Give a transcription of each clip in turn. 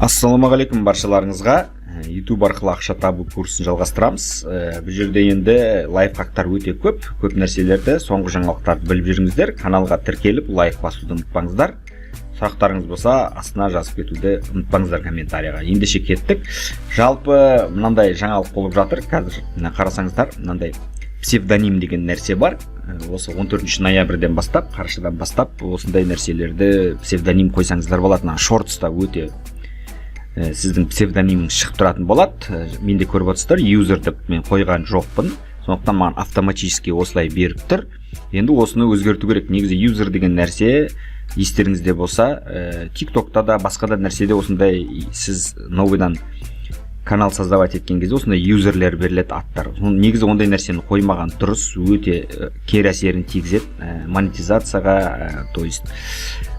Ассалаумағалейкум баршаларыңызға. YouTube арқылы ақша табу курсын жалғастырамыз. Бұл жерде енді лайфхактар өте көп нәрселерді, соңғы жаңалықтарды біліп жүріңіздер. Каналға тіркеліп, лайк басуды ұмытпаңыздар. Сұрақтарыңыз болса, астына жазып кетуді ұмытпаңыздар комментарияға. Ендеше кеттік. Жалпы мынандай жаңалық болып жатыр. Қазір қарасаңыздар, мынандай псевдоним деген нәрсе бар. Осы 14 ноябрьден бастап, қарашадан бастап осындай нәрселерді псевдоним қойсаңыздар болады. Шортста өте сіздің псевдониміңіз шығып тұратын болады. Менде көріп отырсыздар, юзер деп мен қойған жоқпын. Сондықтан маған автоматически осылай беріп тұр. Енді осыны өзгерту керек. Негізі юзер деген нәрсе естеріңізде болса, TikTokта да басқа да нәрседе осындай сіз новыйдан канал создавать еткен кезде осындай юзерлер беріледі аттар. Негізі ондай нәрсені қоймаған дұрыс, өте кері әсерін тигізеді монетизацияға, то есть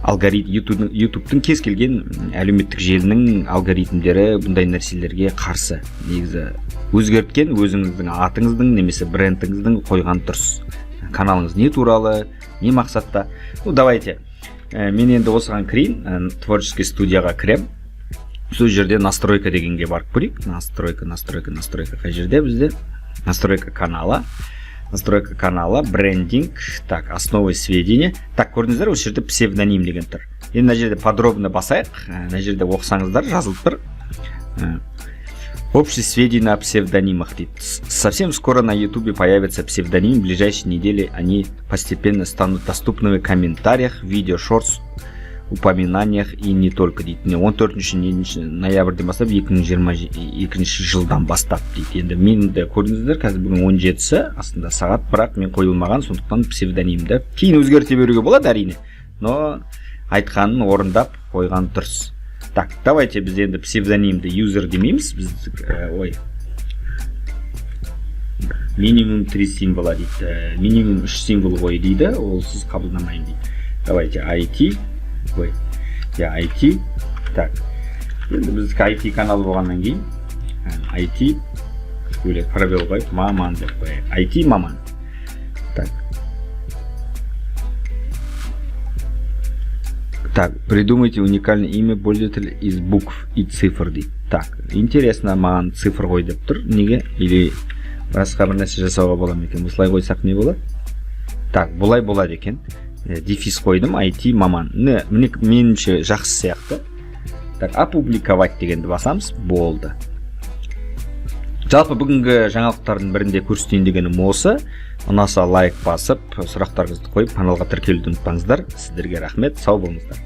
алгоритм YouTube'тың кез келген әлеуметтік желінің алгоритмдері бұндай нәрселерге қарсы. Негізі өзгерткен өзіңіздің атыңыздың немесе брендіңіздің қойған дұрыс. Каналыңыз не туралы, не мақсатта. Давайте. Мен енді осыған кірейін, творческий студияға кірем. Сол жерде настройка дегенге барып көрейік. Настройка. Қай жерде бізде? Настройка канала, брендинг, так, основы сведения. Так, көрдіңіздер, осы жерде псевдоним деген тұр. Енді мына жерде подробно басайық. Мына жерде оқысаңыздар, жазылып тұр. Общие сведения о псевдонимах. Совсем скоро на YouTube появится псевдоним. В ближайшие недели они постепенно станут доступны в комментариях, видео, шортс, упоминаниях и не только. 14 ноябрьден бастап 2022 жылдан бастап дейді. Енді мен де көрдіңіздер, қазір бүгін 17-сі астында сағат, бірақ мен қойылмаған, сондықтан псевдонимді кейін өзгерте беруге болады әрине, но айтқанын орындап қойған дұрыс. Так, давайте біз енді псевдонимді юзер демейміз, біз минимум 3 символа дейді, минимум 3 символ ғой дейді, ол сіз қабылдамайын дейді. Давайте IT. IT. Так. Енді біздікі IT канал болғаннан кейін IT бөлек пробел қойып маман деп қояйық. IT маман. Так. Так, придумайте уникальное имя пользователя из букв и цифр дейді. Так, интересно, маған цифр қой деп тұр. Неге? Или басқа бір нәрсе жасауға болады екен? Осылай қойсақ не болады? Так, бұлай болады екен. Дефис қойдым, IT маман. Меніңше жақсы сияқты. Так, опубликовать дегенді басамыз, болды. Жалпы бүгінгі жаңалықтардың бірінде көрсетейін дегенім осы. Ұнаса лайк басып, сұрақтарыңызды қойып, каналға тіркелуді ұмытпаңыздар. Сіздерге рахмет, сау болыңыздар.